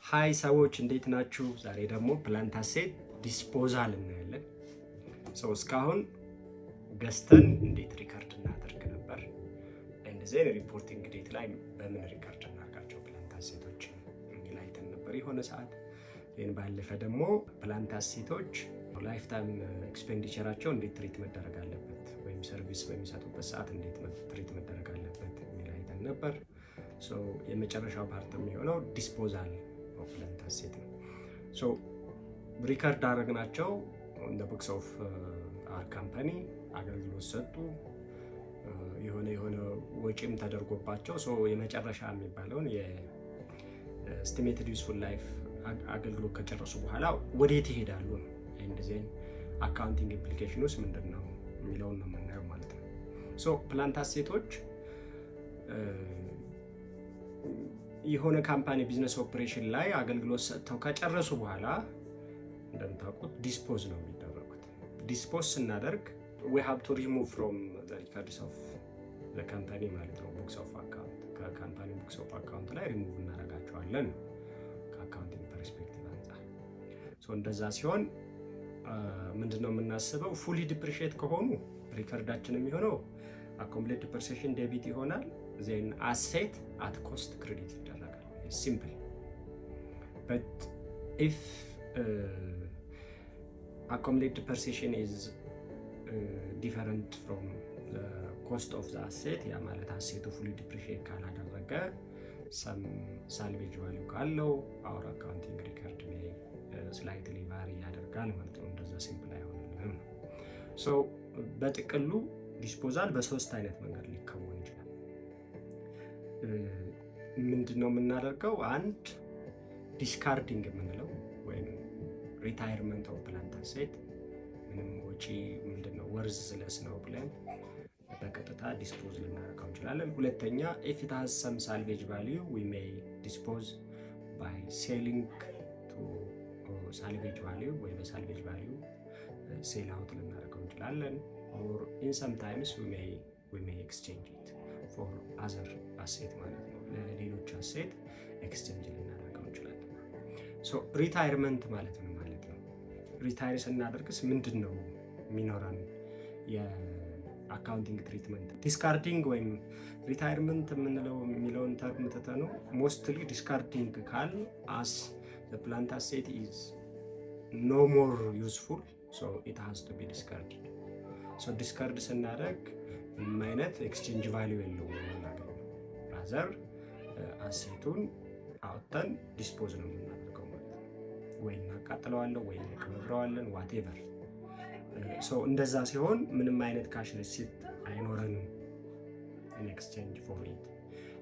ሃይ ሰዎች እንዴት ናችሁ? ዛሬ ደግሞ ፕላንት አሴት ዲስፖዛል እናያለን። እስካሁን ገዝተን እንዴት ሪከርድ እናደርግ ነበር፣ እንደዚህ ሪፖርቲንግ ዴት ላይ በምን ሪከርድ እናርጋቸው ፕላንት አሴቶችን የሚል አይተን ነበር የሆነ ሰዓት። ይህን ባለፈ ደግሞ ፕላንት አሴቶች ላይፍ ታይም ኤክስፔንዲቸራቸው እንዴት ትሪት መደረግ አለበት ወይም ሰርቪስ በሚሰጡበት ሰዓት እንዴት ትሪት መደረግ አለበት የሚል አይተን ነበር። የመጨረሻው ፓርት የሚሆነው ዲስፖዛል ፕላንት አሴት ነው። ሪከርድ አደረግናቸው እንደ ቡክስ ኦፍ አር ካምፓኒ አገልግሎት ሰጡ፣ የሆነ ወጪም ተደርጎባቸው የመጨረሻ የሚባለውን የኤስቲሜትድ ዩዝፉል ላይፍ አገልግሎት ከጨረሱ በኋላ ወዴት ይሄዳሉ ነው። እንደዚህ አካውንቲንግ ኢምፕሊኬሽን ውስጥ ምንድን ነው የሚለውን ነው የምናየው ማለት ነው። ፕላንት አሴቶች የሆነ ካምፓኒ ቢዝነስ ኦፕሬሽን ላይ አገልግሎት ሰጥተው ከጨረሱ በኋላ እንደምታውቁት ዲስፖዝ ነው የሚደረጉት። ዲስፖዝ ስናደርግ we have to remove from the records of the company ማለት ነው። ቡክስ ኦፍ አካውንት ከካምፓኒ ቡክስ ኦፍ አካውንት ላይ ሪሙቭ እናደርጋቸዋለን ከአካውንቲንግ ፐርስፔክቲቭ አንጻር። እንደዛ ሲሆን ምንድነው የምናስበው? ፉሊ ዲፕሪሺየት ከሆኑ ሪከርዳችን የሚሆነው አኮምፕሌት ዲፕሪሲዬሽን ዴቢት ይሆናል። ዜን አሴት አት ኮስት ክሬዲት ይደረጋል። ሲምፕል በት ኢፍ accumulated depreciation is different from the cost of the asset, ያ ማለት አሴቱ fully depreciate ካላደረገ some salvage value ካለው our accounting record may slightly vary ያደርጋል ማለት ነው። እንደዛ ሲምፕል አይሆንም። በጥቅሉ ዲስፖዛል በሶስት አይነት መንገድ ሊከወን ይችላል። ምንድነው የምናደርገው? አንድ ዲስካርዲንግ የምንለው ወይም ሪታየርመንት ኦፍ ፕላንት አሴት፣ ምንም ወጪ ምንድነው ወርዝለስ ነው ብለን በቀጥታ ዲስፖዝ ልናደርገው እንችላለን። ሁለተኛ if it has some salvage value we may dispose by selling to salvage value ወይ በsalvage value ሴል አውት ልናደርገው እንችላለን። or in sometimes we may exchange it for other asset ማለት ነው። ለሌሎች አሴት ኤክስቼንጅ ልናደርገው እንችላለን። ሪታየርመንት ማለት ነው። ሪታየር ስናደርግስ ምንድን ነው የሚኖረን የአካውንቲንግ ትሪትመንት? ዲስካርዲንግ ወይም ሪታየርመንት የምንለው የሚለውን ተርም ትተነው ሞስትሊ ዲስካርዲንግ ካል አስ the plant asset is no more useful so it has to be discarded. ዲስካርድ ስናደርግ ምንም አይነት ኤክስቼንጅ ቫሊዩ የለውም የምናገኘው። ራዘር አሴቱን አውጥተን ዲስፖዝ ነው የምናደርገው ማለት ነው። ወይ እናቃጥለዋለን ወይ እንቀብረዋለን ዋቴቨር። እንደዛ ሲሆን ምንም አይነት ካሽ ሪሲት አይኖረንም in exchange for it.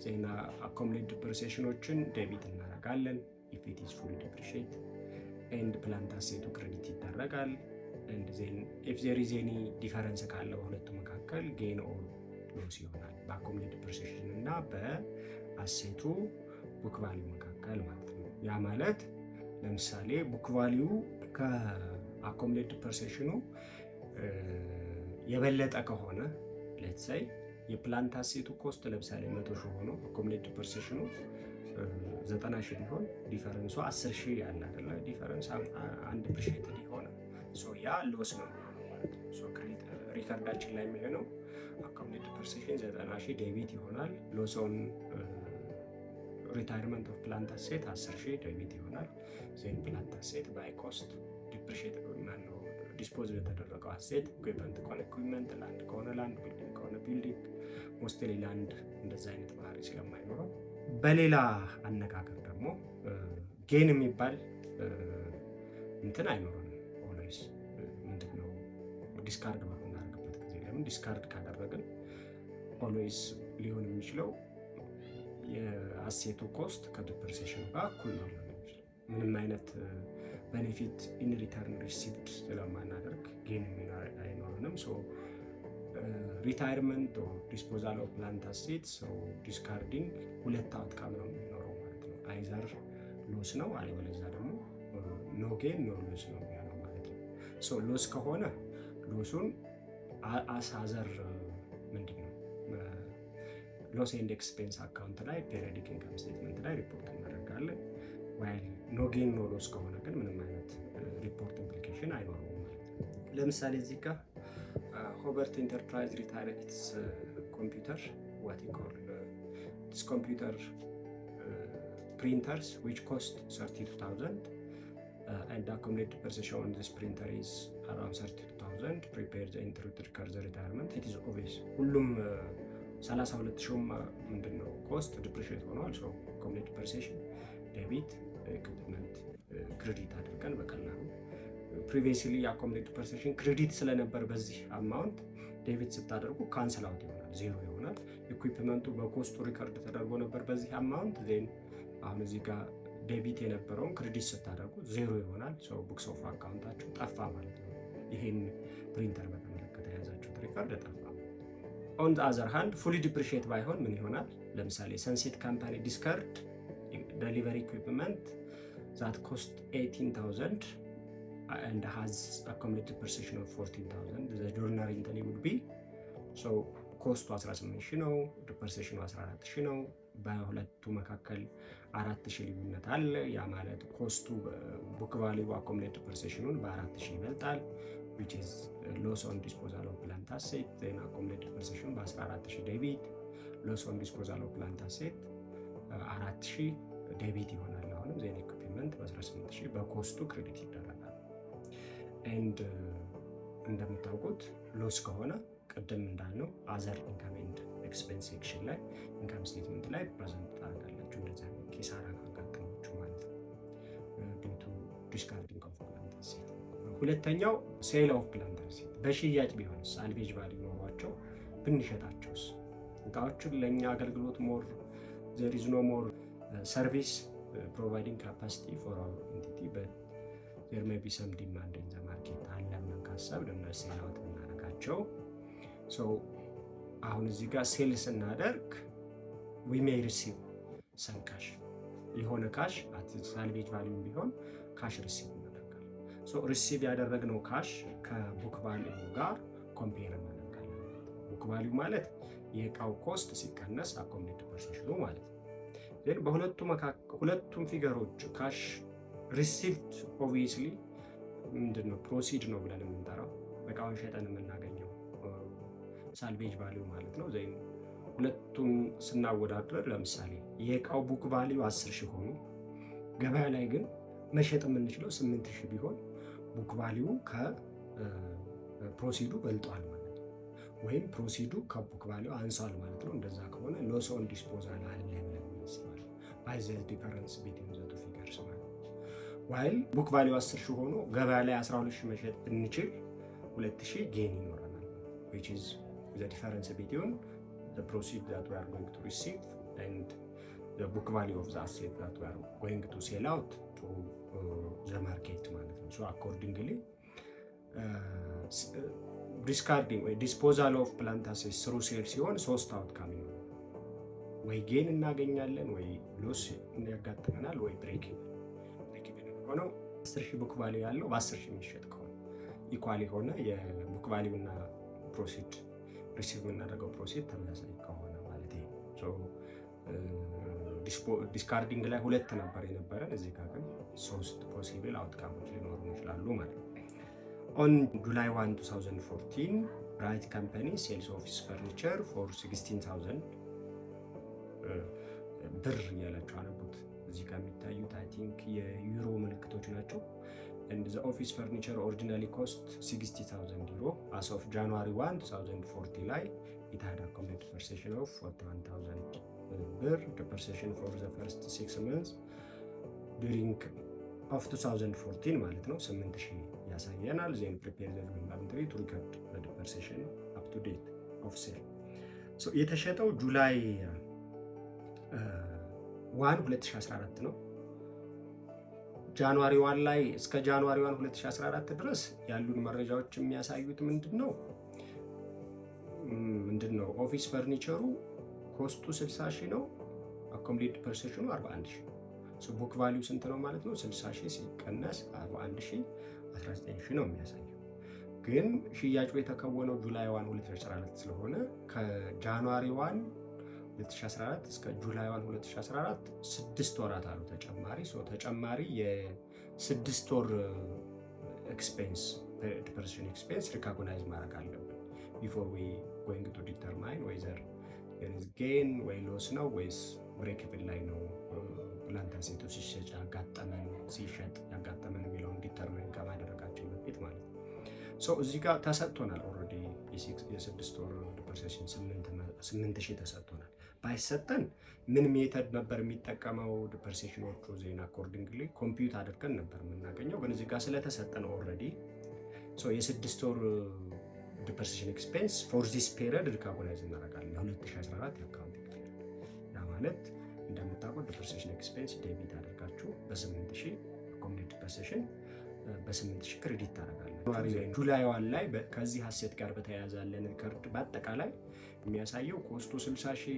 ዜና accumulated depreciationዎችን ዴቢት እናደርጋለን if it is fully depreciate and plant asset ክሬዲት ይደረጋል። and then if there is any difference ካለ በሁለቱ መካከል gain or loss ይሆናል በaccumulated depreciation እና በአሴቱ ቡክ ቫልዩ መካከል ማለት ነው። ያ ማለት ለምሳሌ ቡክ ቫልዩ ከአኮምፕሌት ዲፕሪሲዬሽኑ የበለጠ ከሆነ ሌትስ ሴይ የፕላንት አሴቱ ኮስት ለምሳሌ 100,000 ሆኖ አኮምፕሌት ዲፕሪሲዬሽኑ 90,000 ቢሆን ዲፈረንሱ 10,000 ያለ አይደለ? ዲፈረንስ አንድ ፕሪሺየትድ ሆነ ያ ሎስ ነው ማለት ነው። ሪከርዳችን ላይ የሚሆነው አኮምፕሌት ዲፕሪሲዬሽን 90,000 ዴቢት ይሆናል። ሎስ ኦን ሪታየርመንት ኦፍ ፕላንት አሴት 10,000 ዴቢት ይሆናል። ዜን ፕላንት አሴት ባይ ኮስት ዲፕሪሺየት ነው ዲስፖዝ የተደረገው አሴት ኢኩዊፕመንት ከሆነ ኢኩዊፕመንት፣ ላንድ ከሆነ ላንድ፣ ቢልዲንግ ከሆነ ቢልዲንግ። ሞስትሊ ላንድ እንደዛ አይነት ባህሪ ስለማይኖረው፣ በሌላ አነጋገር ደግሞ ጌን የሚባል እንትን አይኖረንም። ኦልዌይስ ምንድነው ዲስካርድ በምናደርግበት ጊዜ ለምን ዲስካርድ ካደረግን ኦልዌይስ ሊሆን የሚችለው የአሴቱ ኮስት ከዲፕሪሲዬሽኑ ጋር እኩል ነው። ምንም አይነት ቤኔፊት ኢን ሪተርን ሪሲቭድ ስለማናደርግ ጌን አይኖርንም። ሪታየርመንት ኦር ዲስፖዛል ኦፍ ፕላንት አሴት ዲስካርዲንግ ሁለት አውትካም ነው የሚኖረው ማለት ነው። አይዘር ሎስ ነው አለበለዚያ ደግሞ ኖ ጌን ኖ ሎስ ነው የሚሆነው ማለት ነው። ሎስ ከሆነ ሎሱን አሳዘር ምንድነው ሎስ ኤንድ ኤክስፔንስ አካውንት ላይ ፔሪዮዲክ ኢንካም ስቴትመንት ላይ ሪፖርት እናደርጋለን። ዋይል ኖ ጌን ኖ ሎስ ከሆነ ግን ምንም አይነት ሪፖርት ኢምፕሊኬሽን አይኖረውም ማለት ነው። ለምሳሌ እዚህ ጋር ሆበርት ኢንተርፕራይዝ ሪታይር ኢትስ ኮምፒውተር ዋት ዩ ኮል ኢትስ ኮምፒውተር printers which cost 32,000 and accumulated depreciation on this printer is around 32,000 prepare the entry to record the retirement it is obvious ሁሉም 32,000 ምንድነው ኮስት ዲፕሪሺየት ሆኗል። ሶ accumulated depreciation ዴቢት ኢኩዊፕመንት ክሬዲት አድርገን በቀላሉ previously accumulated depreciation ክሬዲት ስለነበር በዚህ አማውንት ዴቢት ስታደርጉ ካንሰል አውት ይሆናል፣ ዜሮ ይሆናል። ኢኩዊፕመንቱ በኮስቱ ሪከርድ ተደርጎ ነበር በዚህ አማውንት ዜን አሁን እዚህ ጋር ዴቢት የነበረውን ክሬዲት ስታደርጉ ዜሮ ይሆናል። ሶ ቡክስ ኦፍ አካውንታችሁ ጠፋ ማለት ነው። ይሄን ፕሪንተር በተመለከተ የያዛችሁት ሪከርድ ጠፋ። ኦን ዘ አዘር ሃንድ ፉሊ ዲፕሪሺየት ባይሆን ምን ይሆናል? ለምሳሌ ሰንሴት ካምፓኒ ዲስካርድ ዴሊቨሪ ኢኩዊፕመንት ዛት ኮስት 18,000 and has accumulated depreciation of 14,000 the journal entry would be so ኮስቱ 18,000 ነው፣ ዲፕሪሺየሽኑ 14,000 ነው። በሁለቱ መካከል 4,000 ልዩነት አለ። ያ ማለት ኮስቱ ቡክ ቫልዩ አኮሙሌትድ ዲፕሪሺየሽኑን በ4,000 ይበልጣል which is loss on disposal of plant asset then accumulated depreciation በ14,000 ዴቢት loss on disposal of plant asset 4,000 ዴቢት ይሆናል። አሁንም ዜን ኢኩዊፕመንት በ18,000 በኮስቱ ክሬዲት ይደረጋል። ኤንድ እንደምታውቁት ሎስ ከሆነ ቅድም እንዳልነው አዘር ኢንካም ኤንድ ኤክስፔንስ ሴክሽን ላይ ኢንካም ስቴትመንት ላይ ፕሬዘንት ታደርጋላችሁ። እንደዚህ አይነት ኪሳራ ካጋጠማችሁ ማለት ነው ዲቱ ዲስካርዲንግ ኦፍ ፕላንት አሴት። ሁለተኛው ሴል ኦፍ ፕላንት አሴት በሽያጭ ቢሆንስ ሳልቬጅ ቫልዩ ኖሯቸው ብንሸጣቸውስ? እቃዎቹን ለእኛ አገልግሎት ሞር there is no more service providing capacity for our entity but there may be some demand in the market አለ ብለን ካሰብን እና ሴል አውት ብናደርጋቸው ሶ አሁን እዚህ ጋር ሴል ስናደርግ we may receive some cash የሆነ ካሽ አት ሳልቬጅ ቫልዩ ቢሆን ካሽ ሪሲቭ እናደርጋለን። ሶ ሪሲቭ ያደረግነው ካሽ ከቡክ ቫልዩ ጋር ኮምፔር እናደርጋለን። ቡክ ቫልዩ ማለት የእቃው ኮስት ሲቀነስ አኮሙሌትድ ዲፕሪሺየሽኑ ማለት ነው። ግን ሁለቱም ፊገሮች ካሽ ሪሲቭድ ኦብቪየስሊ ምንድነው ፕሮሲድ ነው ብለን የምንጠራው እቃውን ሸጠን የምናገኘው ሳልቬጅ ቫልዩ ማለት ነው። ዘይን ሁለቱን ስናወዳድር ለምሳሌ የእቃው ቡክ ቫልዩ 10,000 ሆኖ ገበያ ላይ ግን መሸጥ የምንችለው 8,000 ቢሆን ቡክ ቫልዩ ከፕሮሲዱ በልጧል ማለት ነው፣ ወይም ፕሮሲዱ ከቡክ ቫልዩ አንሷል ማለት ነው። እንደዛ ከሆነ ሎስ ኦን ዲስፖዛል አለ ብለን እናስባለን ባይ ዘ ዲፈረንስ ቢትዊን ዘ ቱ ፊገርስ ማለት ነው። ዋይል ቡክ ቫልዩ 10,000 ሆኖ ገበያ ላይ 12,000 መሸጥ ብንችል 2,000 ጌን ይኖረናል which is the difference between the proceeds that we are going to receive and the book value of the asset that we are going to sell out to the market ማለት ነው። so accordingly discarding ወይ disposal of plant assets through sale ሲሆን ሶስት አውትካም ነው። ወይ ጌን እናገኛለን፣ ወይ ሎስ ያጋጥመናል፣ ወይ ብሬክ ኢቭን ሆነው 10,000 ቡክ ቫልዩ ያለው በ10,000 የሚሸጥ ከሆነ ኢኳል የሆነ የቡክ ቫልዩ እና ፕሮሲድ ሪሲቭ የምናደርገው ፕሮሲድ ተመሳሳይ ከሆነ ማለት ነው። ሶ ዲስካርዲንግ ላይ 2 ነበር የነበረን፣ እዚህ ጋር ግን 3 ፖሲብል አውትካሞች ሊኖሩ ይችላሉ ማለት ነው። ኦን ጁላይ 1 2014 ብራይት ካምፓኒ ሴልስ ኦፊስ ፈርኒቸር ፎር 16,000 ብር እያላቸው አነቡት። እዚህ ጋር የሚታዩት አይ ቲንክ የዩሮ ምልክቶች ናቸው። and the office furniture originally cost 60,000 euro as of January 1 2040 ላይ it had accumulated depreciation of 41,000 ብር depreciation for the first 6 months during of 2014 ማለት ነው 8,000 ያሳየናል። then prepare the inventory to record the depreciation up to date of sale so የተሸጠው ጁላይ 1 2014 ነው። ጃንዋሪ 1 ላይ እስከ ጃንዋሪ 1 2014 ድረስ ያሉን መረጃዎች የሚያሳዩት ምንድነው ኦፊስ ፈርኒቸሩ ኮስቱ 60,000 ነው፣ አኮሙሌትድ ዲፕሪሺየሽኑ 41,000 ሶ ቡክ ቫልዩ ስንት ነው ማለት ነው? 60,000 ሲቀነስ 41,000 19,000 ነው የሚያሳየው። ግን ሽያጩ የተከወነው ጁላይ 1 2014 ስለሆነ ከጃንዋሪ 1 2014 እስከ ጁላይ 1 2014 6 ወራት አሉ ተጨማሪ ተጨማሪ የ6 ወር ኤክስፔንስ ዲፕሬሲዬሽን ኤክስፔንስ ሪኮግናይዝ ማድረግ አለብን ቢፎር ዊ ጎይንግ ቱ ዲተርማይን ዌዘር there is gain ወይ ሎስ ነው ወይስ ብሬክ ኢቭን ላይ ነው ፕላንት አሴቱ ሲሸጥ ያጋጠመን የሚለውን ዲተርማይን ከማድረጋችን በፊት ማለት ነው። እዚህ ጋር ተሰጥቶናል ኦልሬዲ የ6 ወር ዲፕሬሲዬሽን 8000 ተሰጥቶናል። ባይሰጠን ምን ሜተድ ነበር የሚጠቀመው ዲፕሬሲዬሽኖቹ ዜና አኮርዲንግሊ ኮምፒውት አድርገን ነበር የምናገኘው። ግን እዚህ ጋር ስለተሰጠን ኦልሬዲ የ6 ወር ዲፕሬሲዬሽን ኤክስፔንስ ፎር ዚስ ፔሪድ ሪኮግናይዝ እናደርጋለን ለ2014 የአካውንቲንግ ፔሪድ። ያ ማለት እንደምታውቁት ዲፕሬሲዬሽን ኤክስፔንስ ዴቢት አድርጋችሁ በ8000 አኮሞዴት ዲፕሬሲዬሽን በ8000 ክሬዲት ታደርጋለን። ጁላይ 1 ላይ ከዚህ አሴት ጋር በተያያዘ ያለን ሪከርድ በአጠቃላይ የሚያሳየው ኮስቱ 60000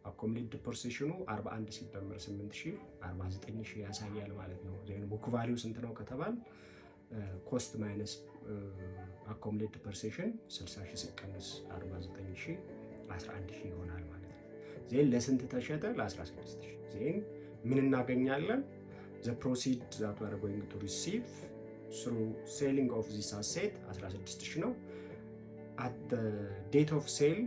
አኮሞዴት ዲፕሬሲዬሽኑ 41 ሲደመር 8000 49000 ያሳያል ማለት ነው። ቡክ ቫልዩ ስንት ነው ከተባል ኮስት ማይነስ አኮሞዴት ዲፕሬሲዬሽን 60000 ሲቀነስ 49000 11000 ይሆናል ማለት ነው። ዜን ለስንት ተሸጠ? ለ16000። ዜን ምን እናገኛለን? the proceed that we are going to receive through selling of this asset 16000 ነው። at the date of sale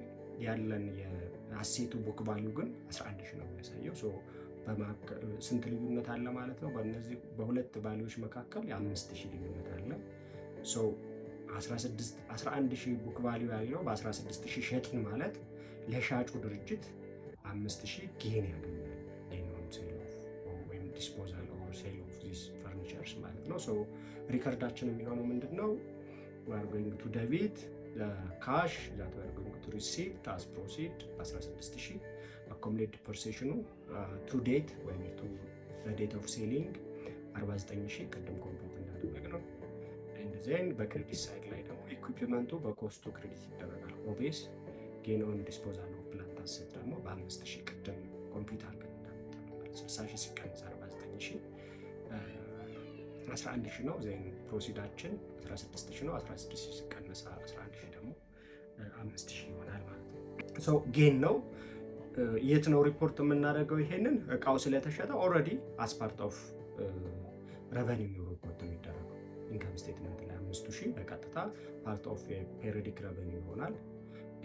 ያለን የአሴቱ ቡክ ቫልዩ ግን 11000 ነው የሚያሳየው። ስንት ልዩነት አለ ማለት ነው? በእነዚህ በሁለት ቫልዩዎች መካከል የ5000 ልዩነት አለ። 11000 ቡክ ቫልዩ ያለው በ16000 ሸጥን ማለት ለሻጩ ድርጅት 5000 ጌን ያገኛል። ወይም ዲስፖዛል ኦር ሴል ኦፍ ዚስ ፈርኒቸርስ ማለት ነው። ሪከርዳችን የሚሆነው ምንድነው? we are going to debit the cash that we are going to receive as proceed 16000 አኮሞዴት ዲፕሬሲዬሽኑ to date ወይም to the date of selling 49000 ቅድም ኮምፒውት እንዳደረግነው። and then በክሬዲት ሳይድ ላይ ደግሞ ኢኩዊፕመንቱ በኮስቱ ክሬዲት ይደረጋል። ኦቤስ ጌን ኦን ዲስፖዛል ኦፍ ፕላንት አሴት ደግሞ በ5000 ቅድም ኮምፒውት አድርገን እንዳመጣነው 60000 ሲቀነስ 49000 11000 ነው። ዜን ፕሮሲዳችን 16000 ነው። 16000 ሲቀነስ 11000 ደግሞ 5000 ይሆናል ማለት ነው። ጌን ነው። የት ነው ሪፖርት የምናደርገው? ይሄንን እቃው ስለተሸጠ ኦልሬዲ አስ ፓርት ኦፍ ሬቨኒው ሪፖርት የሚደረገው ኢንካም ስቴትመንት ላይ 5000 በቀጥታ ፓርት ኦፍ ፔሪዮዲክ ሬቨኒው ይሆናል።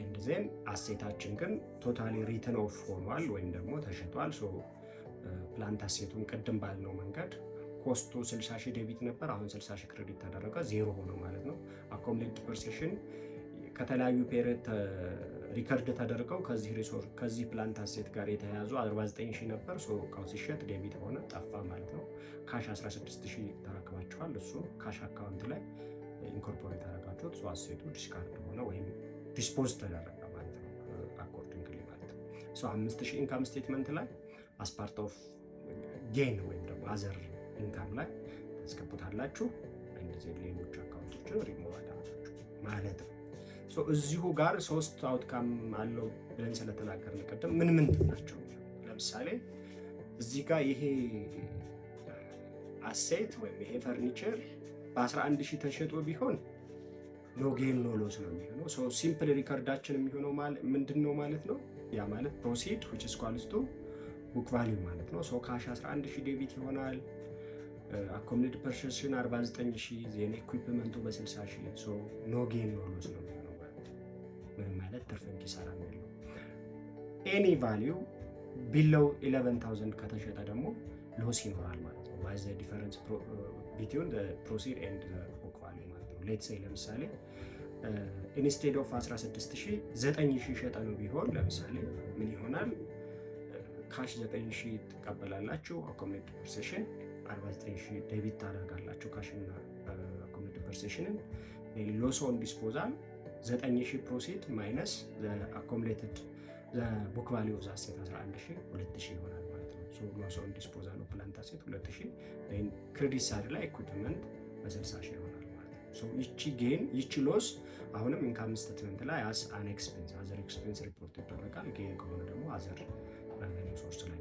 ኤንድ ዜን አሴታችን ግን ቶታሊ ሪትን ኦፍ ሆኗል ወይም ደግሞ ተሸጧል። ፕላንት አሴቱን ቅድም ባልነው መንገድ ኮስቱ 60000 ዴቢት ነበር፣ አሁን 60000 ክሬዲት ተደረገ፣ ዜሮ ሆነ ማለት ነው። አኮሞዴት ዲፕሬሲዬሽን ከተለያዩ ፔሪድ ሪከርድ ተደርገው ከዚህ ፕላንት አሴት ጋር የተያያዙ 49000 ነበር። እቃው ሲሸጥ ዴቢት ሆነ ጠፋ ማለት ነው። ካሽ 16000 ተረክባችኋል። እሱ ካሽ አካውንት ላይ ኢንኮርፖሬት አደረጋችሁት። አሴቱ ዲስካርድ ሆነ ወይም ዲስፖዝ ተደረገ ማለት ነው አኮርዲንግሊ ማለት ነው። 5000 ኢንካም ስቴትመንት ላይ አስ ፓርት ኦፍ ጌን ወይም ደግሞ አዘር ኢንካም ላይ ታስገቡታላችሁ። እንደዚህ ሌሎች አካውንቶችን ሪሙቭ አደረጋችሁ ማለት ነው። እዚሁ ጋር 3 አውትካም አለው ብለን ስለተናገርን ቅድም ምን ናቸው? ለምሳሌ እዚህ ጋር ይሄ አሴት ወይም ይሄ ፈርኒቸር በ11000 ተሸጦ ቢሆን ኖ ጌን ኖ ሎስ ነው የሚሆነው። ሲምፕል ሪከርዳችን የሚሆነው ምንድነው ማለት ነው? ያ ማለት ፕሮሲድ which is equals to book value ማለት ነው። ካሽ 11000 ዴቢት ይሆናል። አኮሞዴት ዲፕሬሲዬሽን 49000 ዜን ኢኩዊፕመንቱ በ60000 ኖ ጌን ኖ ሎስ ነው የሚሆነው ማለት ነው። ምንም ማለት ትርፍ ኪሳራ ነው። ኤኒ ቫልዩ ቢሎው 11000 ከተሸጠ ደግሞ ሎስ ይኖራል ማለት ነው። ዋይ ዘ ዲፈረንስ ቢትዊን ዘ ፕሮሲድ ኤንድ ዘ ቡክ ቫልዩ ማለት ነው። ሌትስ ሴይ ለምሳሌ ኢንስቴድ ኦፍ 16000 9000 ሸጠ ነው ቢሆን ለምሳሌ ምን ይሆናል? ካሽ 9000 ትቀበላላችሁ። አኮሞዴት ዲፕሬሲዬሽን 49000 ዴቢት ታደርጋላችሁ። ካሽና አኮሞዴት ዲፕሬሲዬሽንን ሎስ ኦን ዲስፖዛል 9000 ፕሮሲድ ማይነስ አኮሞዴትድ ቡክ ቫልዩ ኦፍ አሴት 11000 2000 ይሆናል ማለት ነው። ሎስ ኦን ዲስፖዛል ኦፍ ፕላንት አሴት 2000 ዜን ክሬዲት ሳይድ ላይ ኢኩዊፕመንት በ60000 ይሆናል ማለት ነው። ይቺ ጌን ይቺ ሎስ አሁንም ኢንካም ስቴትመንት ላይ አስ አን ኤክስፔንስ አዘር ኤክስፔንስ ሪፖርት ይደረጋል። ጌን ከሆነ ደግሞ አዘር ሬቨኒው ሶርስ ላይ